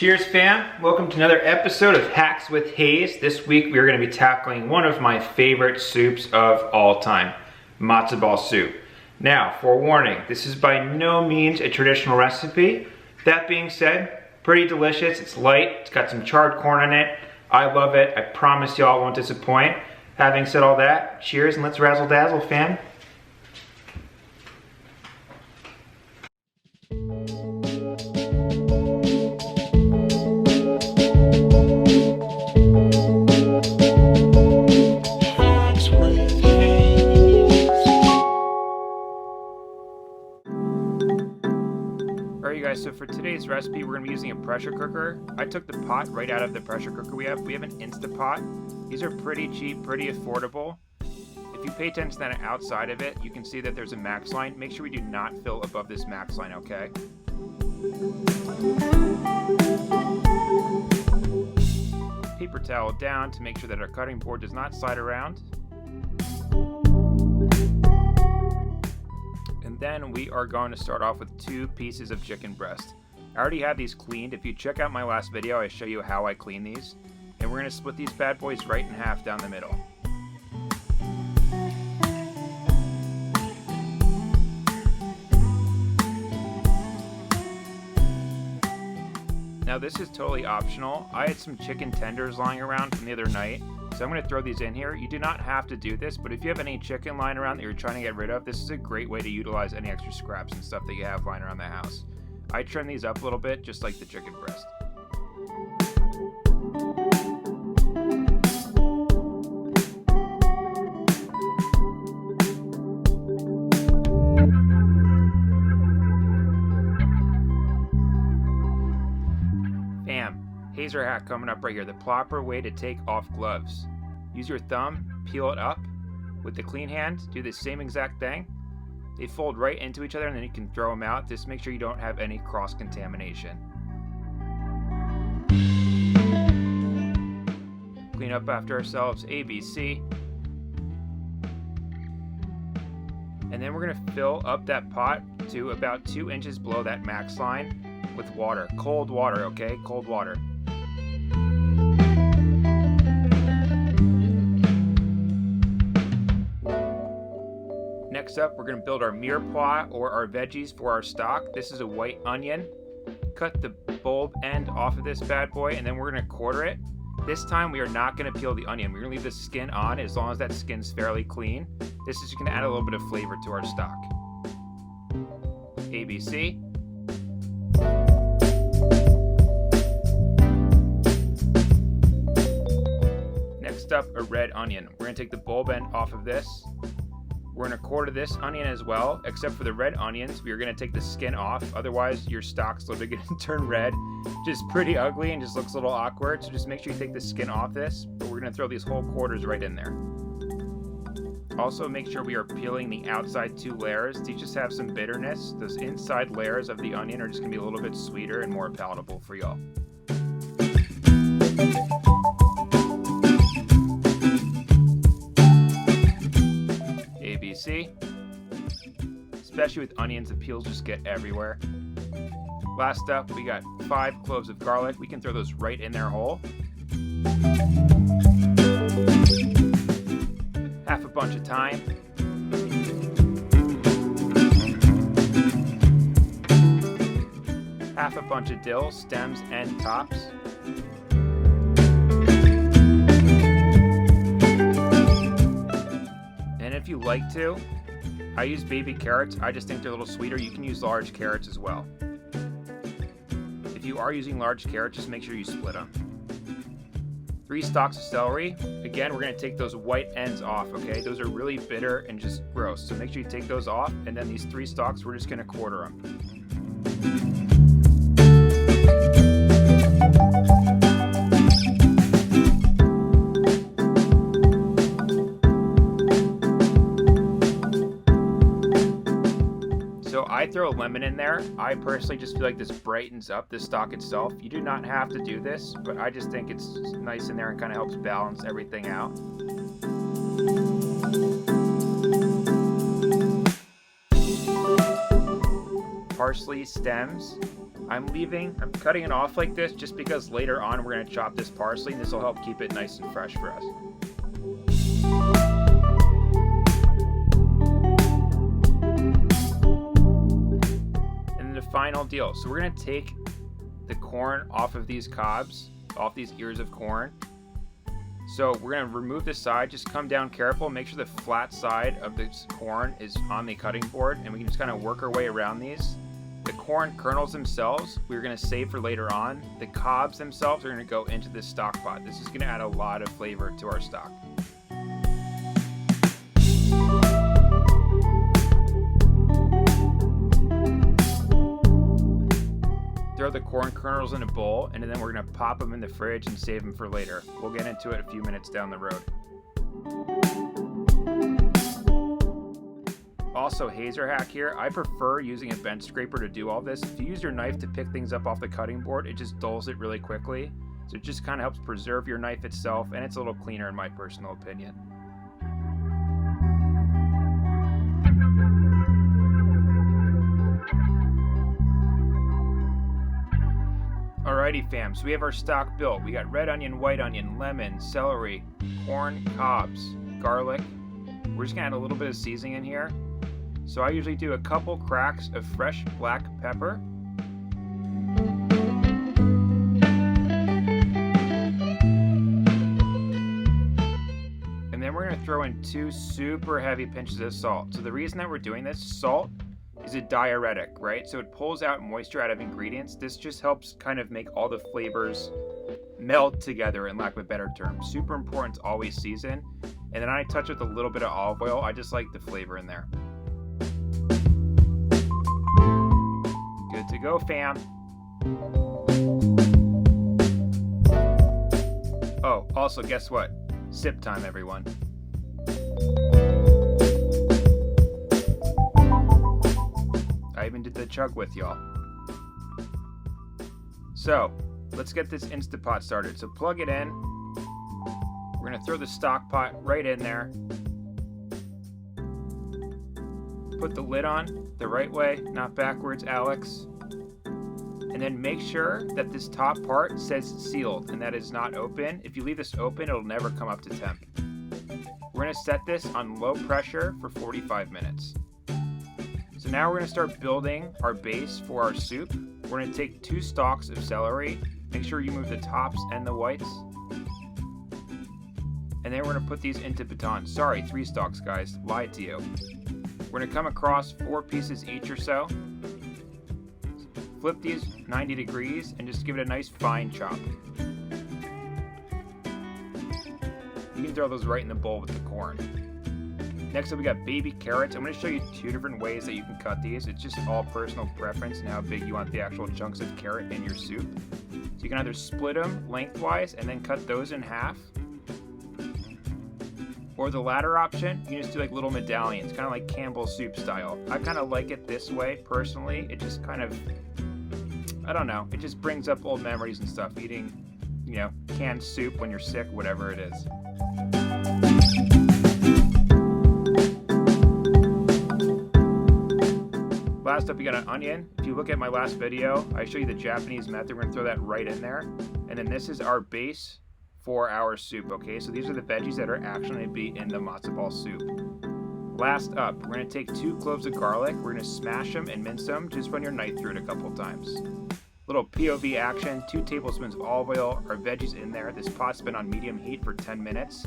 Cheers fam, welcome to another episode of Hacks with Hayes. This week we are going to be tackling one of my favorite soups of all time, Matzo Ball soup. Now, forewarning, this is by no means a traditional recipe. That being said, pretty delicious, it's light, it's got some charred corn in it. I love it, I promise y'all it won't disappoint. Having said all that, cheers and let's razzle dazzle fam. So for today's recipe, we're going to be using a pressure cooker. I took the pot right out of the pressure cooker we have. We have an Instapot. These are pretty cheap, pretty affordable. If you pay attention to that outside of it, you can see that there's a max line. Make sure we do not fill above this max line, okay? Paper towel down to make sure that our cutting board does not slide around. Then we are going to start off with 2 pieces of chicken breast. I already have these cleaned. If you check out my last video, I show you how I clean these. And we're going to split these bad boys right in half down the middle. Now this is totally optional. I had some chicken tenders lying around from the other night, so I'm going to throw these in here. You do not have to do this, but if you have any chicken lying around that you're trying to get rid of, this is a great way to utilize any extra scraps and stuff that you have lying around the house. I trim these up a little bit, just like the chicken breast. Hazer hack coming up right here. The proper way to take off gloves. Use your thumb, peel it up. With the clean hand, do the same exact thing. They fold right into each other and then you can throw them out. Just make sure you don't have any cross-contamination. Clean up after ourselves, ABC. And then we're going to fill up that pot to about 2 inches below that max line with water. Cold water, okay? Cold water. Next up, we're going to build our mirepoix or our veggies for our stock. This is a white onion. Cut the bulb end off of this bad boy and then we're going to quarter it. This time we are not going to peel the onion. We're going to leave the skin on as long as that skin's fairly clean. This is going to add a little bit of flavor to our stock. ABC. Next up, a red onion. We're going to take the bulb end off of this. We're going to quarter this onion as well, except for the red onions. We are going to take the skin off. Otherwise, your stock's literally going to turn red. Just pretty ugly and just looks a little awkward. So just make sure you take the skin off this. But we're going to throw these whole quarters right in there. Also, make sure we are peeling the outside 2 layers. These just have some bitterness. Those inside layers of the onion are just going to be a little bit sweeter and more palatable for y'all. ABC. Especially with onions, the peels just get everywhere. Last up, we got 5 cloves of garlic. We can throw those right in there whole. Half a bunch of thyme. Half a bunch of dill, stems and tops. If you like to, I use baby carrots. I just think they're a little sweeter. You can use large carrots as well. If you are using large carrots, just make sure you split them. 3 stalks of celery. Again, we're going to take those white ends off, okay? Those are really bitter and just gross. So make sure you take those off. And then these 3 stalks, we're just going to quarter them. I throw a lemon in there. I personally just feel like this brightens up the stock itself. You do not have to do this, but I just think it's nice in there and kind of helps balance everything out. Parsley stems. I'm cutting it off like this just because later on we're going to chop this parsley, and this will help keep it nice and fresh for us. And then the final deal. So we're going to take the corn off of these cobs, off these ears of corn. So we're going to remove the side, just come down careful, make sure the flat side of this corn is on the cutting board, and we can just kind of work our way around these. The corn kernels themselves, we're going to save for later on. The cobs themselves are going to go into this stock pot. This is going to add a lot of flavor to our stock. Throw the corn kernels in a bowl, and then we're going to pop them in the fridge and save them for later. We'll get into it a few minutes down the road. Also, hazer hack here. I prefer using a bench scraper to do all this. If you use your knife to pick things up off the cutting board, it just dulls it really quickly. So it just kind of helps preserve your knife itself, and it's a little cleaner in my personal opinion. Alrighty fam, so we have our stock built. We got red onion, white onion, lemon, celery, corn, cobs, garlic. We're just gonna add a little bit of seasoning in here. So I usually do a couple cracks of fresh black pepper. And then we're gonna throw in 2 super heavy pinches of salt. So the reason that we're doing this, salt is a diuretic, right? So it pulls out moisture out of ingredients. This just helps kind of make all the flavors meld together, in lack of a better term. Super important to always season. And then I touch it with a little bit of olive oil. I just like the flavor in there. Good to go, fam. Oh, also, guess what? Sip time, everyone. I even did the chug with y'all. So, let's get this Instapot started. So plug it in. We're gonna throw the stock pot right in there. Put the lid on the right way, not backwards, Alex. And then make sure that this top part says sealed and that is not open. If you leave this open, it'll never come up to temp. We're gonna set this on low pressure for 45 minutes. So now we're gonna start building our base for our soup. We're gonna take 2 stalks of celery. Make sure you move the tops and the whites. And then we're gonna put these into batons. Sorry, 3 stalks, guys. Lied to you. We're gonna come across 4 pieces each or so. Flip these 90 degrees and just give it a nice fine chop. You can throw those right in the bowl with the corn. Next up, we got baby carrots. I'm going to show you 2 different ways that you can cut these. It's just all personal preference and how big you want the actual chunks of carrot in your soup. So you can either split them lengthwise and then cut those in half. Or the latter option, you can just do like little medallions, kind of like Campbell's soup style. I kind of like it this way, personally. It just kind of, I don't know, it just brings up old memories and stuff. Eating, you know, canned soup when you're sick, whatever it is. Last up, you got an onion. If you look at my last video, I show you the Japanese method. We're gonna throw that right in there. And then this is our base for our soup, okay? So these are the veggies that are actually gonna be in the matzo ball soup. Last up, we're gonna take 2 cloves of garlic. We're gonna smash them and mince them. Just run your knife through it a couple times. Little POV action, 2 tablespoons of olive oil, our veggies in there. This pot's been on medium heat for 10 minutes.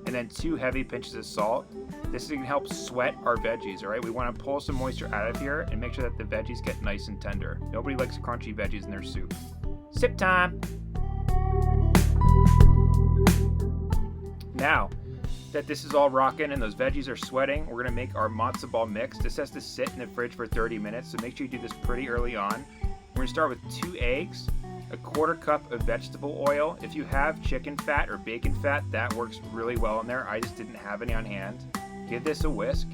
And then 2 heavy pinches of salt. This is gonna help sweat our veggies, all right? We wanna pull some moisture out of here and make sure that the veggies get nice and tender. Nobody likes crunchy veggies in their soup. Sip time. Now that this is all rocking and those veggies are sweating, we're gonna make our matzo ball mix. This has to sit in the fridge for 30 minutes, so make sure you do this pretty early on. We're gonna start with 2 eggs, a 1/4 cup of vegetable oil. If you have chicken fat or bacon fat, that works really well in there. I just didn't have any on hand. Give this a whisk.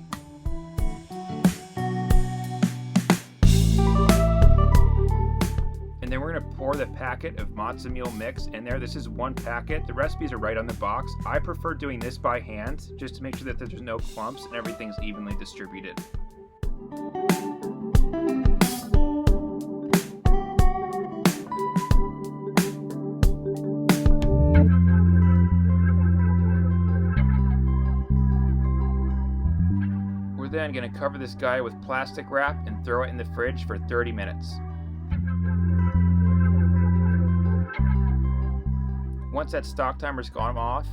And then we're gonna pour the packet of matzo meal mix in there. This is 1 packet. The recipes are right on the box. I prefer doing this by hand just to make sure that there's no clumps and everything's evenly distributed. then going to cover this guy with plastic wrap and throw it in the fridge for 30 minutes. Once that stock timer's gone off,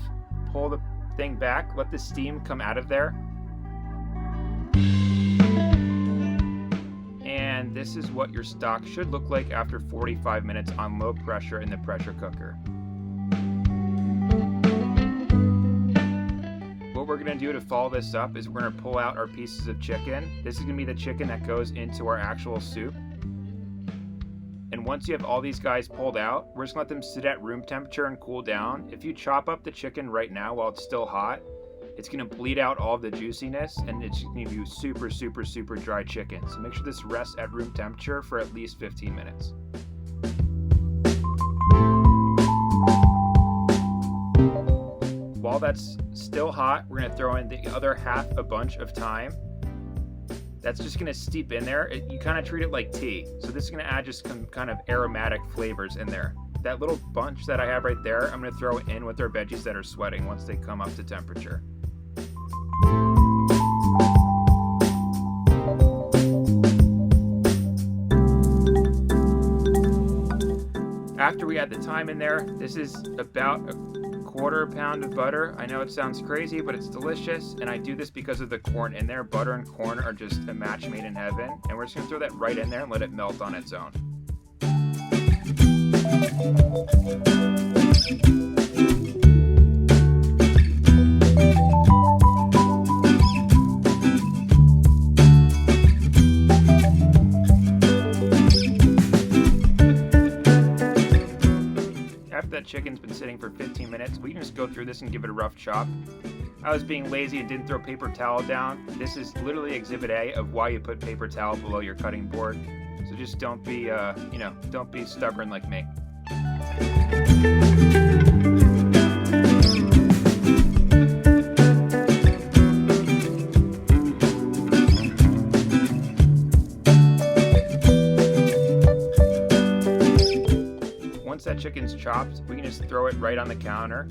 pull the thing back, let the steam come out of there. And this is what your stock should look like after 45 minutes on low pressure in the pressure cooker. What we're going to do to follow this up is we're going to pull out our pieces of chicken. This is going to be the chicken that goes into our actual soup. And once you have all these guys pulled out, we're just going to let them sit at room temperature and cool down. If you chop up the chicken right now while it's still hot, it's going to bleed out all of the juiciness and it's going to give you super, super, super dry chicken. So make sure this rests at room temperature for at least 15 minutes. While that's still hot, we're going to throw in the other half a bunch of thyme. That's just going to steep in there. You kind of treat it like tea. So this is going to add just some kind of aromatic flavors in there. That little bunch that I have right there, I'm going to throw in with our veggies that are sweating once they come up to temperature. After we add the thyme in there, this is about a quarter pound of butter. I know it sounds crazy, but it's delicious, and I do this because of the corn in there. Butter and corn are just a match made in heaven, and we're just going to throw that right in there and let it melt on its own. That chicken's been sitting for 15 minutes, we can just go through this and give it a rough chop. I was being lazy and didn't throw paper towel down. This is literally exhibit A of why you put paper towel below your cutting board. So just don't be, don't be stubborn like me. Once that chicken's chopped, we can just throw it right on the counter.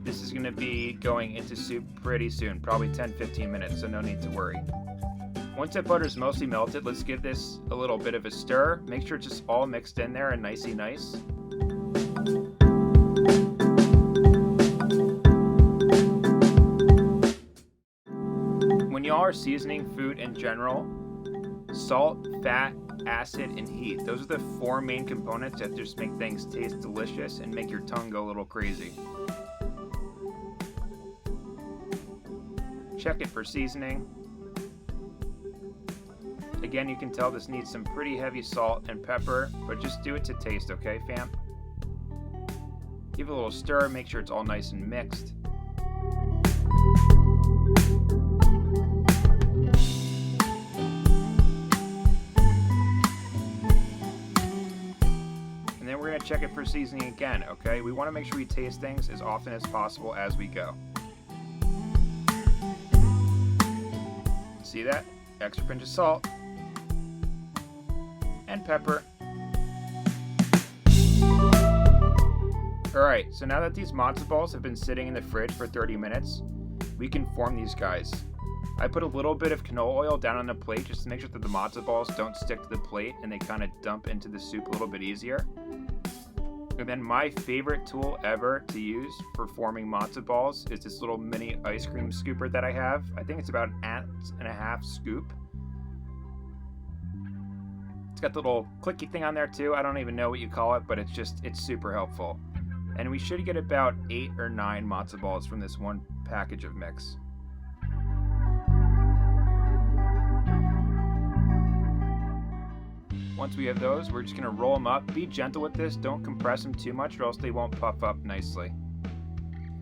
This is going to be going into soup pretty soon, probably 10-15 minutes, so no need to worry. Once that butter's mostly melted, let's give this a little bit of a stir. Make sure it's just all mixed in there and nicey nice. When y'all are seasoning food in general, salt, fat, acid, and heat. Those are the four main components that just make things taste delicious and make your tongue go a little crazy. Check it for seasoning. Again, you can tell this needs some pretty heavy salt and pepper, but just do it to taste, okay, fam? Give it a little stir, make sure it's all nice and mixed. We're going to check it for seasoning again, okay? We want to make sure we taste things as often as possible as we go. See that? Extra pinch of salt and pepper. Alright, so now that these matzo balls have been sitting in the fridge for 30 minutes, we can form these guys. I put a little bit of canola oil down on the plate just to make sure that the matzo balls don't stick to the plate and they kind of dump into the soup a little bit easier. And then my favorite tool ever to use for forming matzo balls is this little mini ice cream scooper that I have. I think it's about an 1.5 scoop. It's got the little clicky thing on there too. I don't even know what you call it, but it's super helpful. And we should get about 8 or 9 matzo balls from this one package of mix. Once we have those, we're just going to roll them up. Be gentle with this. Don't compress them too much or else they won't puff up nicely.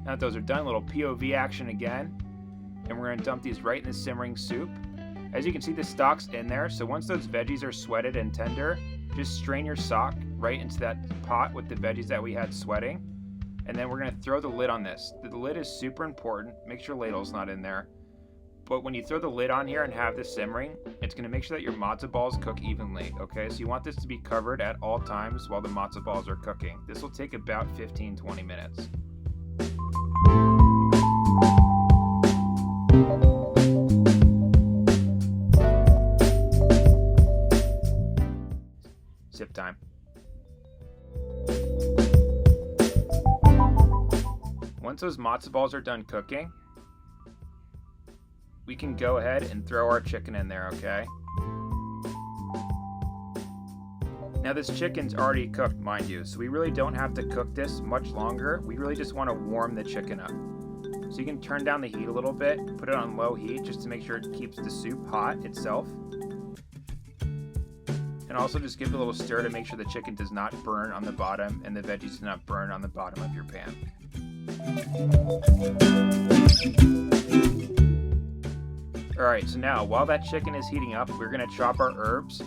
Now that those are done, a little POV action again. And we're going to dump these right in the simmering soup. As you can see, the stock's in there. So once those veggies are sweated and tender, just strain your stock right into that pot with the veggies that we had sweating. And then we're going to throw the lid on this. The lid is super important. Make sure ladle's not in there. But when you throw the lid on here and have this simmering, it's going to make sure that your matzo balls cook evenly, okay? So you want this to be covered at all times while the matzo balls are cooking. This will take about 15-20 minutes. sip time. Once those matzo balls are done cooking, we can go ahead and throw our chicken in there, okay? Now this chicken's already cooked, mind you, so we really don't have to cook this much longer. We really just want to warm the chicken up. So you can turn down the heat a little bit, put it on low heat just to make sure it keeps the soup hot itself. And also just give it a little stir to make sure the chicken does not burn on the bottom and the veggies do not burn on the bottom of your pan. Alright, so now while that chicken is heating up, we're going to chop our herbs.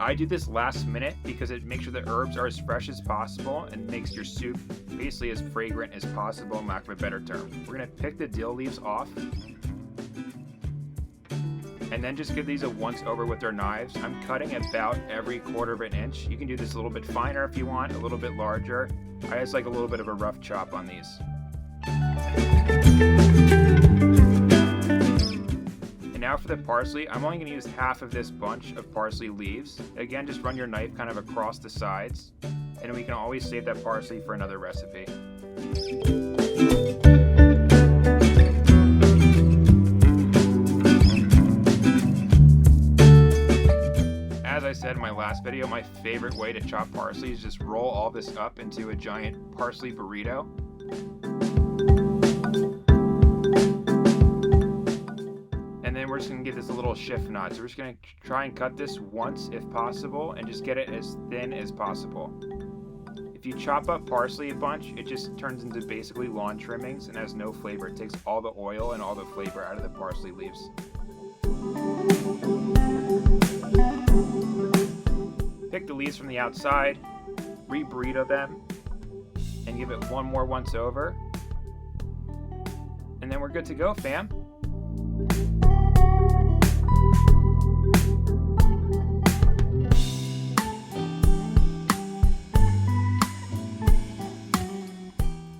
I do this last minute because it makes sure the herbs are as fresh as possible and makes your soup basically as fragrant as possible, in lack of a better term. We're going to pick the dill leaves off and then just give these a once over with our knives. I'm cutting about every 1/4 of an inch. You can do this a little bit finer if you want, a little bit larger. I just like a little bit of a rough chop on these. And now for the parsley, I'm only going to use half of this bunch of parsley leaves. Again, just run your knife kind of across the sides, and we can always save that parsley for another recipe. As I said in my last video, my favorite way to chop parsley is just roll all this up into a giant parsley burrito. And then we're just going to give this a little shift knot. So we're just going to try and cut this once if possible and just get it as thin as possible. If you chop up parsley a bunch, it just turns into basically lawn trimmings and has no flavor. It takes all the oil and all the flavor out of the parsley leaves. Pick the leaves from the outside, re-burrito them, and give it one more once over. And then we're good to go, fam.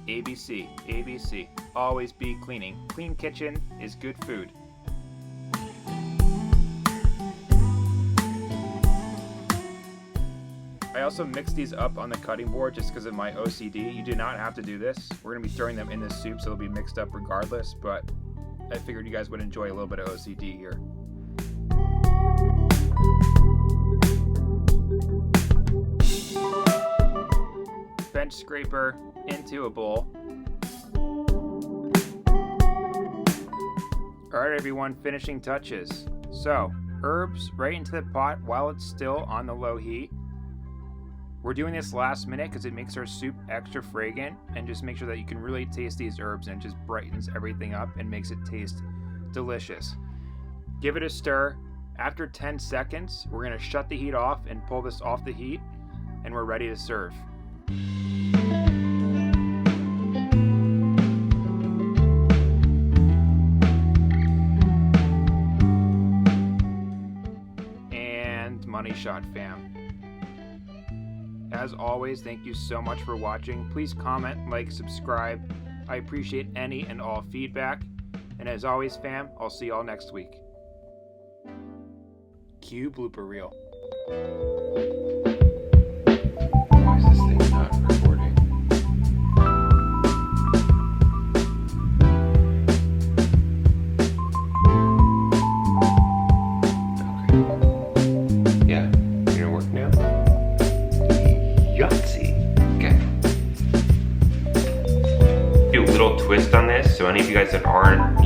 ABC, ABC, always be cleaning. Clean kitchen is good food. I also mix these up on the cutting board just because of my OCD. You do not have to do this. We're going to be throwing them in this soup, so they'll be mixed up regardless, but I figured you guys would enjoy a little bit of OCD here. Bench scraper into a bowl. Alright everyone, finishing touches. So, herbs right into the pot while it's still on the low heat. We're doing this last minute because it makes our soup extra fragrant and just make sure that you can really taste these herbs, and it just brightens everything up and makes it taste delicious. Give it a stir. After 10 seconds, we're going to shut the heat off and pull this off the heat, and we're ready to serve. And money shot, fam. As always, thank you so much for watching. Please comment, like, subscribe. I appreciate any and all feedback. And as always, fam, I'll see y'all next week. Cue blooper reel. Why is this thing not recording? Okay. Yeah, you're gonna work now? Yahtzee. Okay. Do a little twist on this, so any of you guys that aren't,